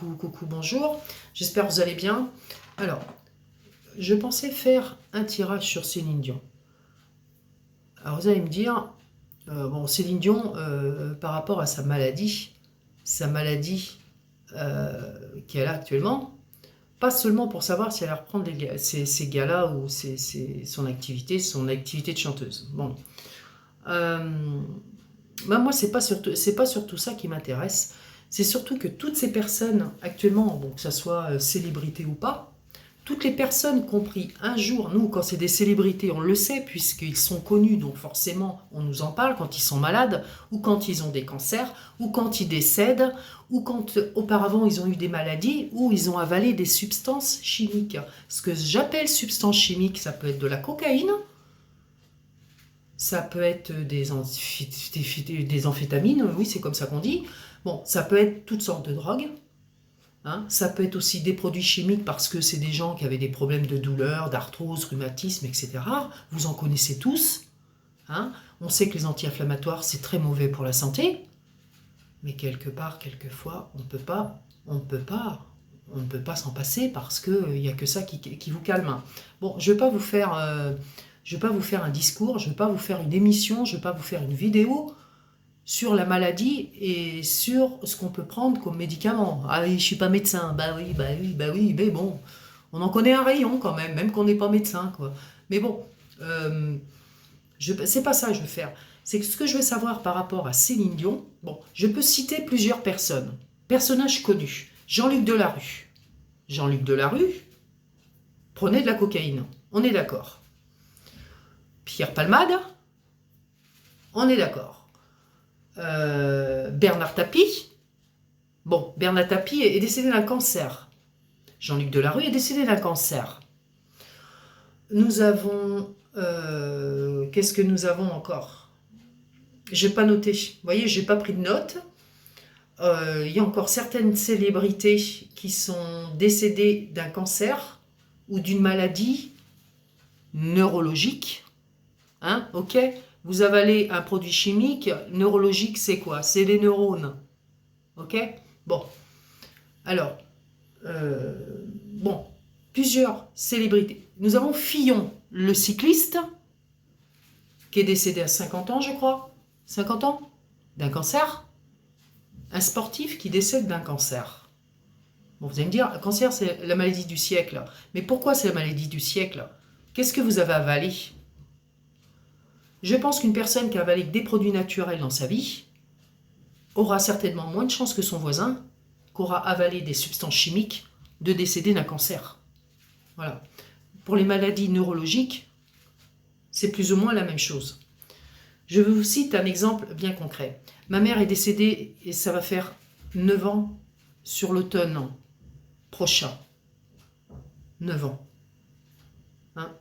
coucou, bonjour. J'espère que vous allez bien. Alors, je pensais faire un tirage sur Céline Dion. Alors, vous allez me dire, bon, Céline Dion, par rapport à sa maladie qu'elle a actuellement, pas seulement pour savoir si elle va reprendre ces galas ou son activité de chanteuse. Bon, moi, c'est pas surtout ça qui m'intéresse. C'est surtout que toutes ces personnes actuellement, bon, que ça soit célébrité ou pas, toutes les personnes qui ont pris un jour, nous, quand c'est des célébrités, on le sait, puisqu'ils sont connus, donc forcément, on nous en parle quand ils sont malades, ou quand ils ont des cancers, ou quand ils décèdent, ou quand auparavant ils ont eu des maladies, ou ils ont avalé des substances chimiques. Ce que j'appelle substances chimiques, ça peut être de la cocaïne, ça peut être des amphétamines, oui, c'est comme ça qu'on dit. Bon, ça peut être toutes sortes de drogues. Hein. Ça peut être aussi des produits chimiques parce que c'est des gens qui avaient des problèmes de douleur, d'arthrose, rhumatisme, etc. Vous en connaissez tous. Hein. On sait que les anti-inflammatoires, c'est très mauvais pour la santé. Mais quelque part, quelquefois, on ne peut pas s'en passer parce qu'il n'y a que ça qui vous calme. Bon, je ne vais pas vous faire... je ne vais pas vous faire un discours, je ne vais pas vous faire une émission, je ne vais pas vous faire une vidéo sur la maladie et sur ce qu'on peut prendre comme médicament. Ah oui, je suis pas médecin, bah oui, mais bon, on en connaît un rayon quand même qu'on n'est pas médecin, quoi. Mais bon, c'est pas ça que je veux faire. C'est que ce que je veux savoir par rapport à Céline Dion, bon, je peux citer plusieurs personnes, personnages connus. Jean-Luc Delarue. Jean-Luc Delarue prenait de la cocaïne, on est d'accord. Pierre Palmade, on est d'accord. Bernard Tapie, bon, Bernard Tapie est décédé d'un cancer. Jean-Luc Delarue est décédé d'un cancer. Nous avons... qu'est-ce que nous avons encore? Je n'ai pas noté. Vous voyez, je n'ai pas pris de notes. Il y a encore certaines célébrités qui sont décédées d'un cancer ou d'une maladie neurologique. Hein, ok, vous avalez un produit chimique, neurologique, c'est quoi? C'est les neurones. Ok. Bon. Alors, bon, plusieurs célébrités. Nous avons Fillon, le cycliste, qui est décédé à 50 ans, je crois. 50 ans? D'un cancer. Un sportif qui décède d'un cancer. Bon, vous allez me dire, le cancer, c'est la maladie du siècle. Mais pourquoi c'est la maladie du siècle? Qu'est-ce que vous avez avalé? Je pense qu'une personne qui a avalé des produits naturels dans sa vie aura certainement moins de chances que son voisin, qui aura avalé des substances chimiques, de décéder d'un cancer. Voilà. Pour les maladies neurologiques, c'est plus ou moins la même chose. Je vous cite un exemple bien concret. Ma mère est décédée et ça va faire 9 ans sur l'automne prochain. 9 ans. Hein.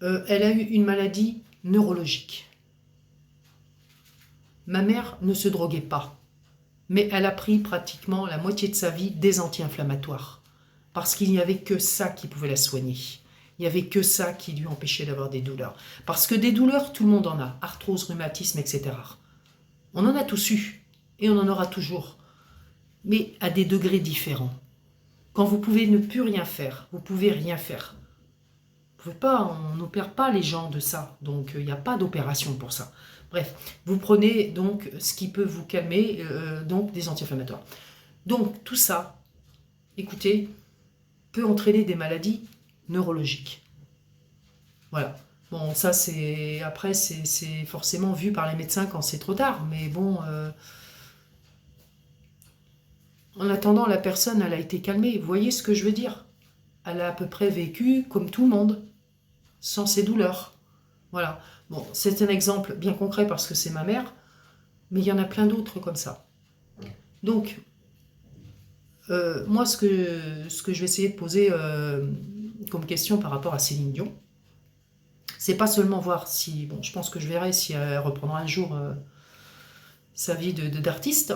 Elle a eu une maladie neurologique. Ma mère ne se droguait pas, mais elle a pris pratiquement la moitié de sa vie des anti-inflammatoires, parce qu'il n'y avait que ça qui pouvait la soigner. Il n'y avait que ça qui lui empêchait d'avoir des douleurs. Parce que des douleurs, tout le monde en a, arthrose, rhumatisme, etc. On en a tous eu, et on en aura toujours, mais à des degrés différents. Quand vous pouvez ne plus rien faire, vous pouvez rien faire. On n'opère pas les gens de ça, donc il n'y a pas d'opération pour ça. Bref, vous prenez donc ce qui peut vous calmer, donc des anti-inflammatoires. Donc tout ça, écoutez, peut entraîner des maladies neurologiques. Voilà. Bon, ça c'est après c'est forcément vu par les médecins quand c'est trop tard, mais bon, en attendant, la personne elle a été calmée. Vous voyez ce que je veux dire? Elle a à peu près vécu comme tout le monde, sans ses douleurs. Voilà. Bon, c'est un exemple bien concret parce que c'est ma mère, mais il y en a plein d'autres comme ça. Donc, moi, ce que je vais essayer de poser comme question par rapport à Céline Dion, c'est pas seulement voir si, bon, je pense que je verrai si elle reprendra un jour sa vie d'artiste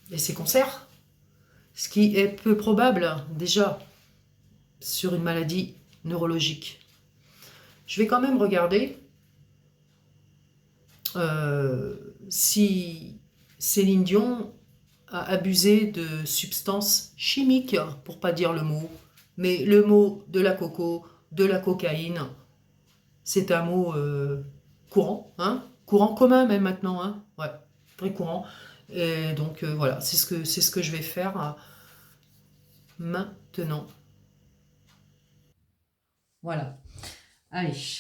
et ses concerts, ce qui est peu probable déjà sur une maladie neurologique. Je vais quand même regarder si Céline Dion à abuser de substances chimiques, pour pas dire le mot. Mais le mot de la coco, de la cocaïne, c'est un mot courant, hein, courant commun même maintenant, hein, ouais, très courant. Et donc voilà, c'est ce que je vais faire maintenant. Voilà. Allez,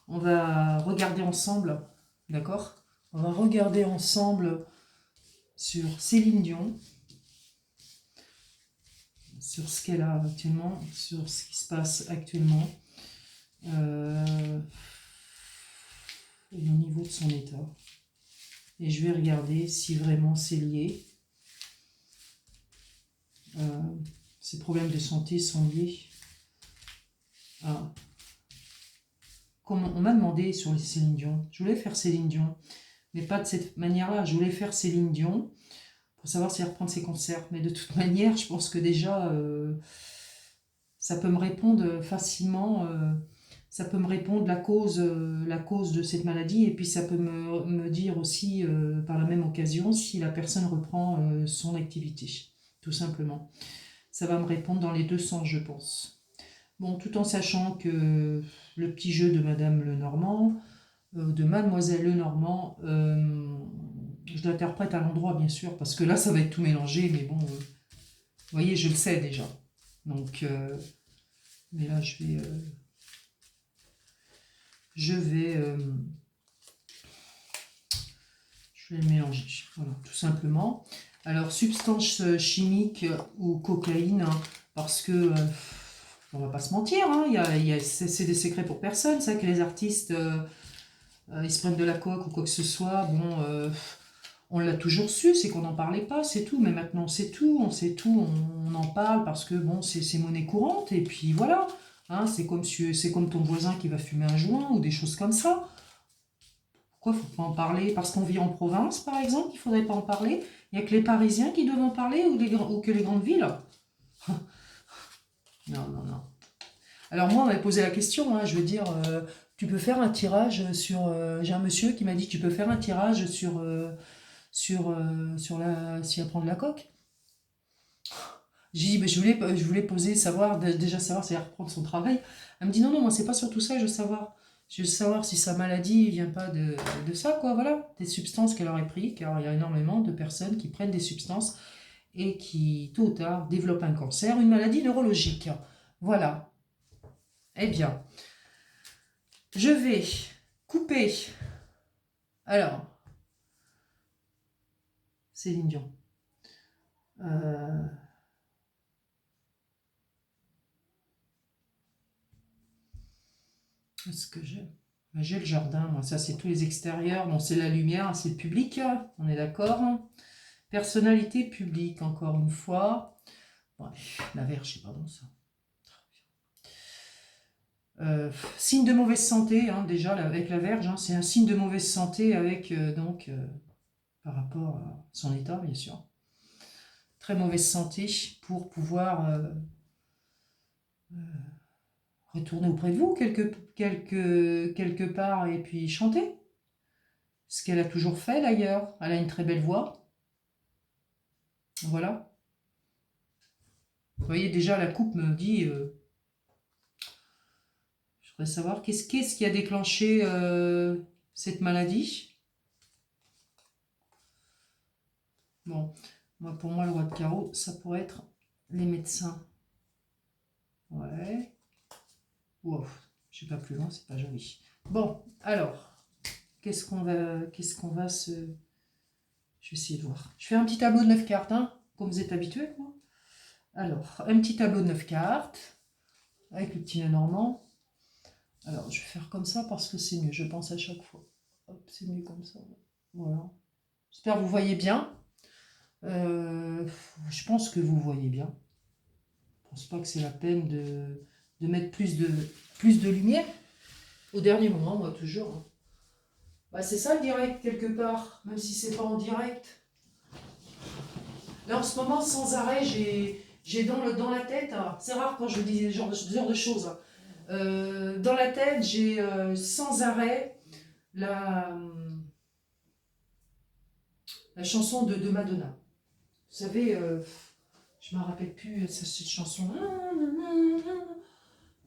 on va regarder ensemble, d'accord? On va regarder ensemble sur Céline Dion, sur ce qu'elle a actuellement, sur ce qui se passe actuellement, et au niveau de son état. Et je vais regarder si vraiment c'est lié. Ces problèmes de santé sont liés à... Comment on m'a demandé sur les Céline Dion. Je voulais faire Céline Dion, mais pas de cette manière-là. Je voulais faire Céline Dion pour savoir si elle reprend ses concerts. Mais de toute manière, je pense que déjà, ça peut me répondre facilement. Ça peut me répondre la cause de cette maladie. Et puis ça peut me dire aussi, par la même occasion, si la personne reprend son activité. Tout simplement. Ça va me répondre dans les deux sens, je pense. Bon, tout en sachant que le petit jeu de Madame Lenormand, de Mademoiselle Lenormand, je l'interprète à l'endroit, bien sûr, parce que là, ça va être tout mélangé, mais bon, vous voyez, je le sais déjà. Donc, mais là, je vais le mélanger, voilà, tout simplement. Alors, substance chimique ou cocaïne, hein, parce que... on va pas se mentir, hein, c'est des secrets pour personne, ça, que les artistes ils se prennent de la coke ou quoi que ce soit. Bon, on l'a toujours su, c'est qu'on n'en parlait pas, c'est tout. Mais maintenant, on sait tout, on en parle parce que bon, c'est monnaie courante. Et puis voilà, hein, c'est comme ton voisin qui va fumer un joint ou des choses comme ça. Pourquoi faut pas en parler? Parce qu'on vit en province, par exemple, il faudrait pas en parler. Il n'y a que les Parisiens qui doivent en parler ou que les grandes villes. Non, non, non. Alors moi, on m'avait posé la question, hein, je veux dire, tu peux faire un tirage sur... j'ai un monsieur qui m'a dit, tu peux faire un tirage sur la... si elle prend de la coque. J'ai dit, ben, je voulais poser, déjà savoir si elle reprend son travail. Elle me dit, non, non, moi, c'est pas surtout ça, je veux savoir. Je veux savoir si sa maladie vient pas de ça, quoi, voilà. Des substances qu'elle aurait pris, car il y a énormément de personnes qui prennent des substances et qui, tôt ou tard, développent un cancer, une maladie neurologique. Voilà. Eh bien, je vais couper. Alors, Céline Dion. Est-ce que j'ai... J'ai le jardin, moi, ça c'est tous les extérieurs. Bon, c'est la lumière, c'est le public, on est d'accord. Personnalité publique, encore une fois. Ouais, la verge, c'est pas bon ça. Signe de mauvaise santé, hein, déjà avec la verge, hein, c'est un signe de mauvaise santé avec par rapport à son état, bien sûr. Très mauvaise santé pour pouvoir retourner auprès de vous quelque part et puis chanter. Ce qu'elle a toujours fait d'ailleurs. Elle a une très belle voix. Voilà. Vous voyez, déjà la coupe me dit... je voudrais savoir qu'est-ce qui a déclenché cette maladie. Bon, moi, pour moi, le roi de carreau, ça pourrait être les médecins. Ouais. Wow, je ne vais pas plus loin, c'est pas joli. Bon, alors, qu'est-ce qu'on va se... Je vais essayer de voir. Je fais un petit tableau de 9 cartes, hein, comme vous êtes habitués, moi. Alors, un petit tableau de 9 cartes, avec le petit Lenormand. Alors, je vais faire comme ça parce que c'est mieux, je pense à chaque fois. Hop, c'est mieux comme ça. Voilà. J'espère que vous voyez bien. Je pense que vous voyez bien. Je pense pas que c'est la peine de mettre plus de lumière. Au dernier moment, moi, toujours. Hein. Bah, c'est ça le direct, quelque part, même si c'est pas en direct. Là, en ce moment, sans arrêt, j'ai dans la tête, c'est rare quand je dis ce genre de choses, dans la tête, j'ai sans arrêt la chanson de Madonna. savez, je ne me rappelle plus cette chanson.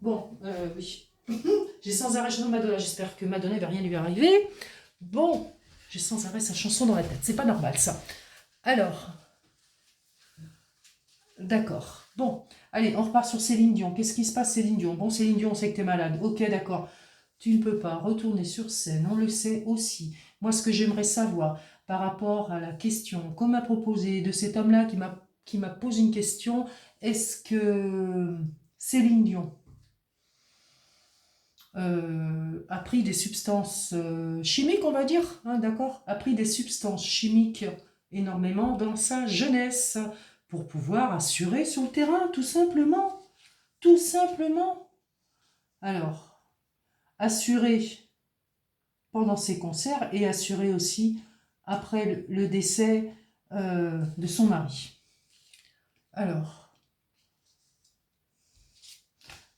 Bon, oui. J'ai sans arrêt je Madonna, j'espère que Madonna ne va rien lui arriver. Bon, j'ai sans arrêt sa chanson dans la tête, c'est pas normal ça. Alors, d'accord. Bon, allez, on repart sur Céline Dion. Qu'est-ce qui se passe, Céline Dion? Bon, Céline Dion, on sait que tu es malade. Ok, d'accord. Tu ne peux pas retourner sur scène, on le sait aussi. Moi, ce que j'aimerais savoir par rapport à la question qu'on m'a proposée de cet homme-là qui m'a posé une question, est-ce que Céline Dion a pris des substances chimiques, on va dire, hein, d'accord, a pris des substances chimiques énormément dans sa jeunesse pour pouvoir assurer sur le terrain, tout simplement. Tout simplement. Alors, assurer pendant ses concerts et assurer aussi après le décès de son mari. Alors,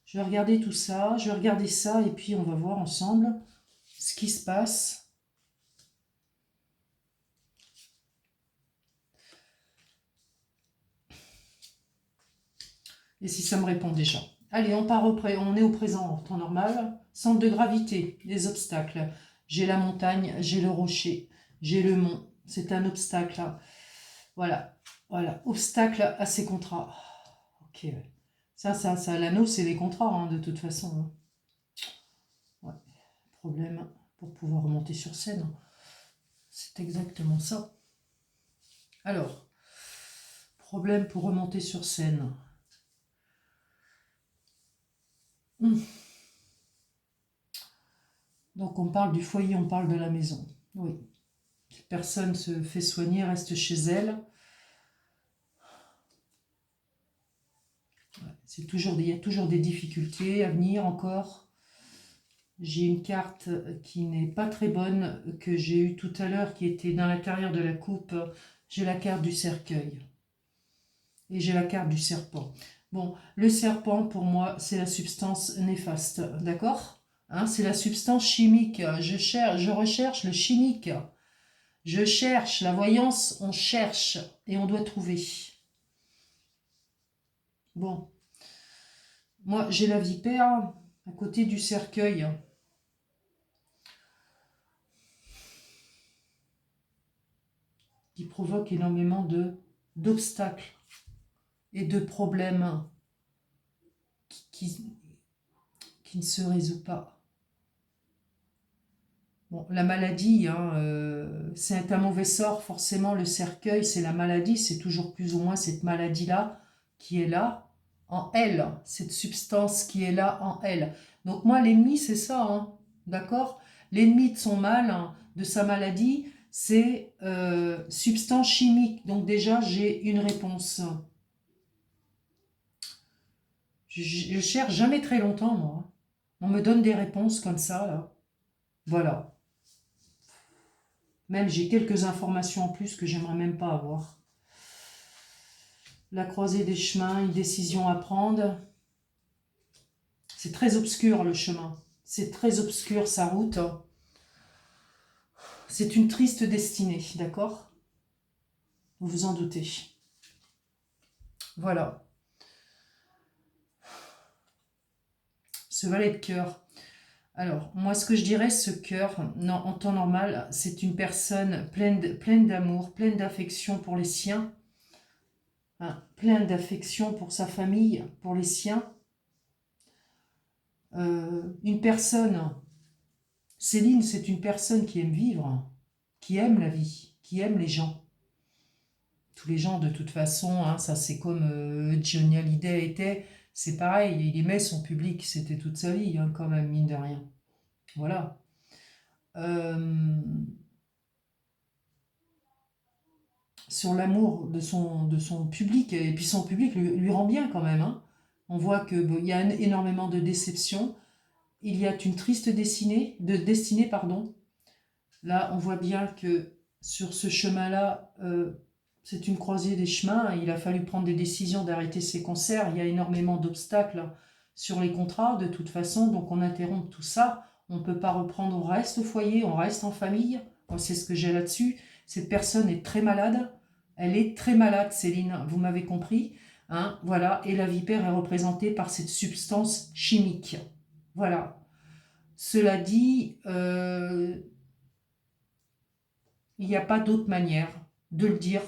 je vais regarder tout ça, je vais regarder ça et puis on va voir ensemble ce qui se passe. Et si ça me répond déjà. Allez, on part on est au présent en temps normal. Centre de gravité, les obstacles. J'ai la montagne, j'ai le rocher, j'ai le mont. C'est un obstacle. Voilà, voilà. Obstacle à ces contrats. Ok. Ça, l'anneau, c'est les contrats, hein, de toute façon. Hein. Ouais. Problème pour pouvoir remonter sur scène. C'est exactement ça. Alors, problème pour remonter sur scène. Donc on parle du foyer, on parle de la maison. Oui. Personne se fait soigner, reste chez elle. Il y a toujours des difficultés à venir encore. J'ai une carte qui n'est pas très bonne, que j'ai eue tout à l'heure, qui était dans l'intérieur de la coupe. J'ai la carte du cercueil. Et j'ai la carte du serpent. Bon, le serpent, pour moi, c'est la substance néfaste. D'accord, hein, c'est la substance chimique. Je recherche le chimique. Je cherche. La voyance, on cherche. Et on doit trouver. Bon. Moi, j'ai la vipère à côté du cercueil. Qui provoque énormément d'obstacles et de problèmes qui ne se résout pas. Bon, la maladie, hein, c'est un mauvais sort, forcément le cercueil, c'est la maladie, c'est toujours plus ou moins cette maladie-là qui est là, en elle, cette substance qui est là en elle. Donc moi, l'ennemi, c'est ça, hein, d'accord? L'ennemi de son mal, hein, de sa maladie, c'est substance chimique. Donc déjà, j'ai une réponse. Je cherche jamais très longtemps, moi. On me donne des réponses comme ça, là. Voilà. Même j'ai quelques informations en plus que j'aimerais même pas avoir. La croisée des chemins, une décision à prendre. C'est très obscur le chemin. C'est très obscur sa route. C'est une triste destinée, d'accord? Vous vous en doutez. Voilà. Ce valet de cœur. Alors, moi, ce que je dirais, ce cœur, non, en temps normal, c'est une personne pleine d'amour, pleine d'affection pour les siens, hein, pleine d'affection pour sa famille, pour les siens. Une personne, Céline, c'est une personne qui aime vivre, qui aime la vie, qui aime les gens. Tous les gens, de toute façon, hein, ça c'est comme Johnny Hallyday était, c'est pareil, il aimait son public, c'était toute sa vie, hein, quand même, mine de rien. Voilà. Sur l'amour de son public, et puis son public lui rend bien quand même. Hein. On voit qu'il y a énormément de déceptions, il y a une triste destinée, pardon. Là, on voit bien que sur ce chemin-là, c'est une croisée des chemins. Il a fallu prendre des décisions d'arrêter ses concerts. Il y a énormément d'obstacles sur les contrats, de toute façon. Donc, on interrompt tout ça. On ne peut pas reprendre. On reste au foyer, on reste en famille. Moi, c'est ce que j'ai là-dessus. Cette personne est très malade. Elle est très malade, Céline, vous m'avez compris. Hein, voilà, et la vipère est représentée par cette substance chimique. Voilà. Cela dit, il n'y a pas d'autre manière de le dire.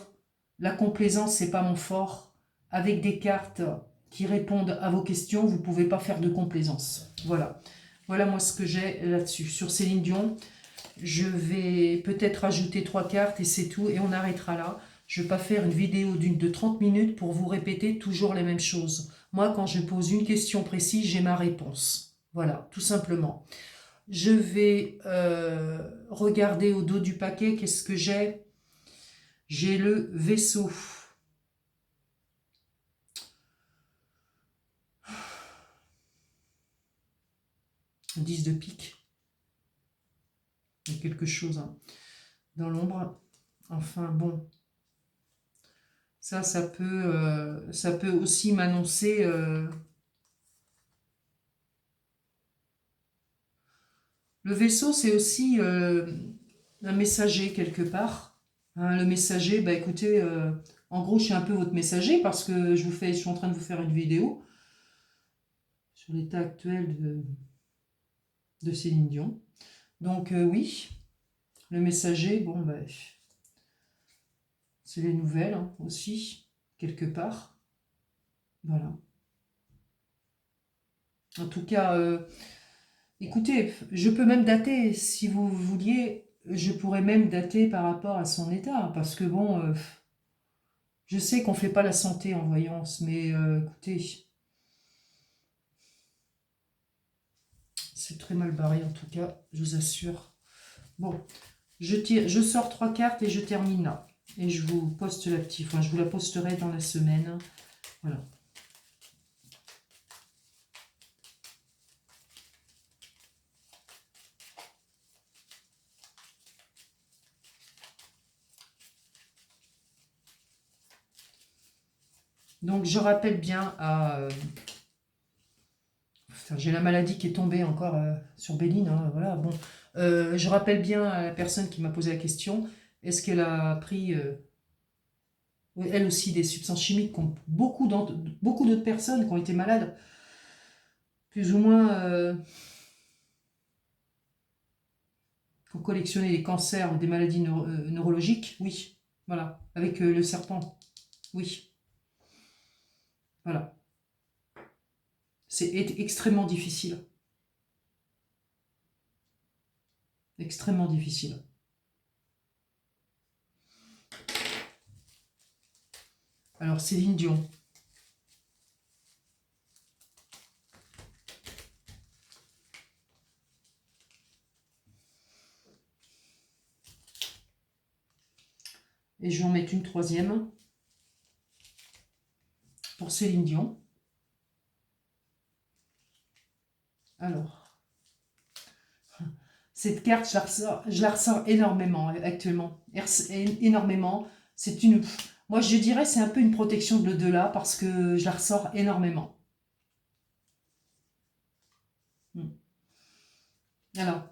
La complaisance, c'est pas mon fort. Avec des cartes qui répondent à vos questions, vous ne pouvez pas faire de complaisance. Voilà. Voilà moi ce que j'ai là-dessus. Sur Céline Dion, je vais peut-être rajouter 3 cartes et c'est tout. Et on arrêtera là. Je ne vais pas faire une vidéo de 30 minutes pour vous répéter toujours les mêmes choses. Moi, quand je pose une question précise, j'ai ma réponse. Voilà, tout simplement. Je vais regarder au dos du paquet, qu'est-ce que j'ai? J'ai le vaisseau. 10 de pique. Il y a quelque chose hein, dans l'ombre. Enfin, bon. Ça peut aussi m'annoncer... Le vaisseau, c'est aussi un messager quelque part. Hein, le messager, bah écoutez, en gros, je suis un peu votre messager parce que je suis en train de vous faire une vidéo sur l'état actuel de Céline Dion. Donc oui, le messager, bon, bah, c'est les nouvelles hein, aussi, quelque part. Voilà. En tout cas, écoutez, je peux même dater, si vous vouliez, je pourrais même dater par rapport à son état, parce que bon, je sais qu'on ne fait pas la santé en voyance, mais écoutez, c'est très mal barré en tout cas, je vous assure. Bon, je sors 3 cartes et je termine là. Et je vous poste la petite, enfin je vous la posterai dans la semaine. Voilà. Donc je rappelle bien à... j'ai la maladie qui est tombée encore sur Béline, hein, voilà, bon. Je rappelle bien à la personne qui m'a posé la question, est-ce qu'elle a pris, elle aussi, des substances chimiques, comme beaucoup d'autres personnes qui ont été malades, plus ou moins, qui ont collectionné des cancers ou des maladies neurologiques, oui, voilà, avec le serpent, oui, voilà. C'est extrêmement difficile. Extrêmement difficile. Alors, Céline Dion. Et je vais en mettre une troisième pour Céline Dion. Alors, cette carte, je la ressors énormément actuellement. Énormément. C'est une... Moi, je dirais c'est un peu une protection de l'au-delà parce que je la ressors énormément. Alors,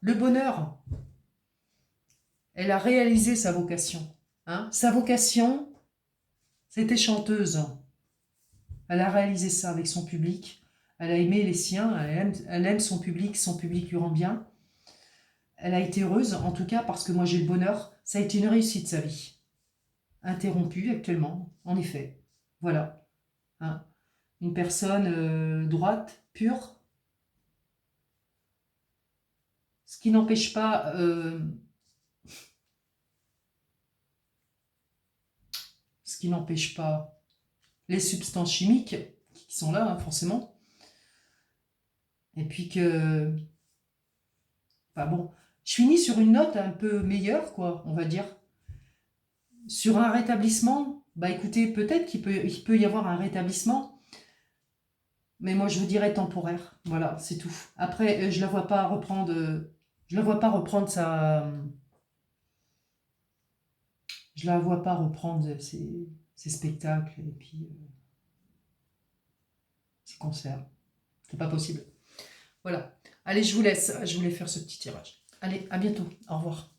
le bonheur, elle a réalisé sa vocation. Hein. Sa vocation, c'était chanteuse. Elle a réalisé ça avec son public. Elle a aimé les siens, elle aime son public lui rend bien. Elle a été heureuse, en tout cas, parce que moi j'ai le bonheur. Ça a été une réussite, sa vie. Interrompue actuellement, en effet. Voilà. Hein. Une personne droite, pure. Ce qui n'empêche pas... ce qui n'empêche pas les substances chimiques qui sont là, hein, forcément. Et puis que... Enfin bon, je finis sur une note un peu meilleure, quoi, on va dire. Sur un rétablissement, bah écoutez, peut-être qu'il peut y avoir un rétablissement, mais moi je vous dirais temporaire. Voilà, c'est tout. Après, je la vois pas reprendre, je la vois pas reprendre sa, je la vois pas reprendre ses spectacles et puis ses concerts. C'est pas possible. Voilà. Allez, je vous laisse. Je voulais faire ce petit tirage. Allez, à bientôt. Au revoir.